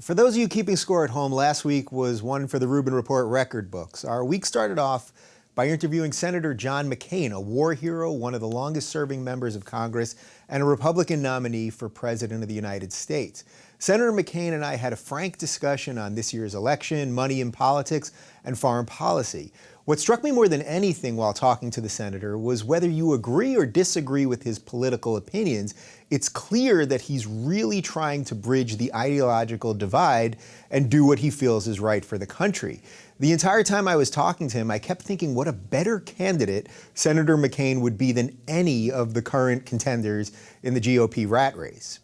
For those of you keeping score at home, last week was one for the Rubin Report record books. Our week started off by interviewing Senator John McCain, a war hero, one of the longest-serving members of Congress, and a Republican nominee for President of the United States. Senator McCain and I had a frank discussion on this year's election, money in politics, and foreign policy. What struck me more than anything while talking to the senator was whether you agree or disagree with his political opinions, it's clear that he's really trying to bridge the ideological divide and do what he feels is right for the country. The entire time I was talking to him, I kept thinking what a better candidate Senator McCain would be than any of the current contenders in the GOP rat race.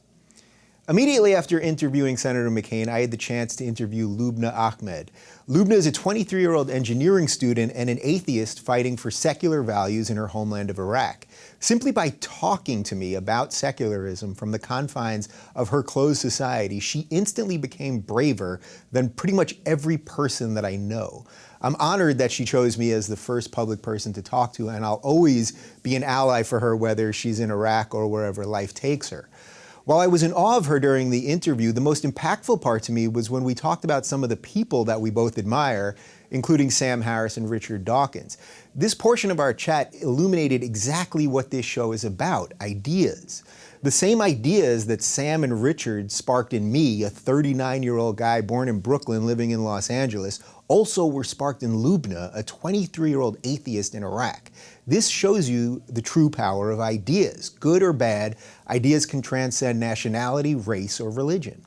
Immediately after interviewing Senator McCain, I had the chance to interview Lubna Ahmed. Lubna is a 23-year-old engineering student and an atheist fighting for secular values in her homeland of Iraq. Simply by talking to me about secularism from the confines of her closed society, she instantly became braver than pretty much every person that I know. I'm honored that she chose me as the first public person to talk to, and I'll always be an ally for her whether she's in Iraq or wherever life takes her. While I was in awe of her during the interview, the most impactful part to me was when we talked about some of the people that we both admire, including Sam Harris and Richard Dawkins. This portion of our chat illuminated exactly what this show is about: ideas. The same ideas that Sam and Richard sparked in me, a 39-year-old guy born in Brooklyn living in Los Angeles, also were sparked in Lubna, a 23-year-old atheist in Iraq. This shows you the true power of ideas. Good or bad, ideas can transcend nationality, race, or religion.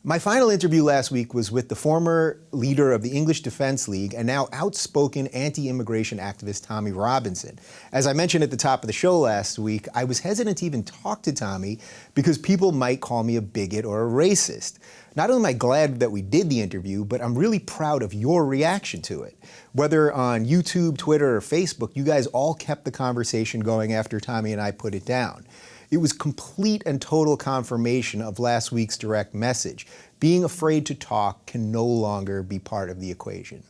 My final interview last week was with the former leader of the English Defense League and now outspoken anti-immigration activist Tommy Robinson. As I mentioned at the top of the show last week, I was hesitant to even talk to Tommy because people might call me a bigot or a racist. Not only am I glad that we did the interview, but I'm really proud of your reaction to it. Whether on YouTube, Twitter, or Facebook, you guys all kept the conversation going after Tommy and I put it down. It was complete and total confirmation of last week's direct message. Being afraid to talk can no longer be part of the equation.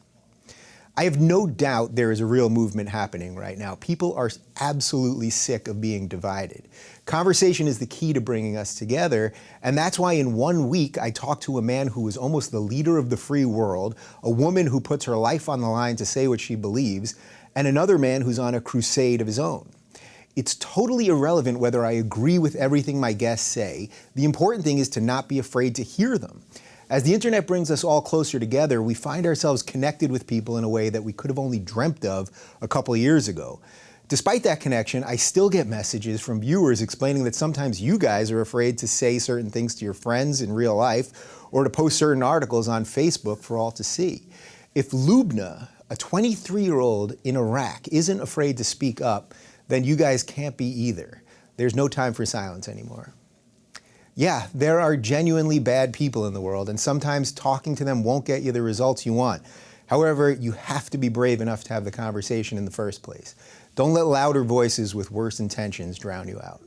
I have no doubt there is a real movement happening right now. People are absolutely sick of being divided. Conversation is the key to bringing us together, and that's why in 1 week I talked to a man who is almost the leader of the free world, a woman who puts her life on the line to say what she believes, and another man who's on a crusade of his own. It's totally irrelevant whether I agree with everything my guests say. The important thing is to not be afraid to hear them. As the internet brings us all closer together, we find ourselves connected with people in a way that we could have only dreamt of a couple of years ago. Despite that connection, I still get messages from viewers explaining that sometimes you guys are afraid to say certain things to your friends in real life or to post certain articles on Facebook for all to see. If Lubna, a 23-year-old in Iraq, isn't afraid to speak up, then you guys can't be either. There's no time for silence anymore. Yeah, there are genuinely bad people in the world, and sometimes talking to them won't get you the results you want. However, you have to be brave enough to have the conversation in the first place. Don't let louder voices with worse intentions drown you out.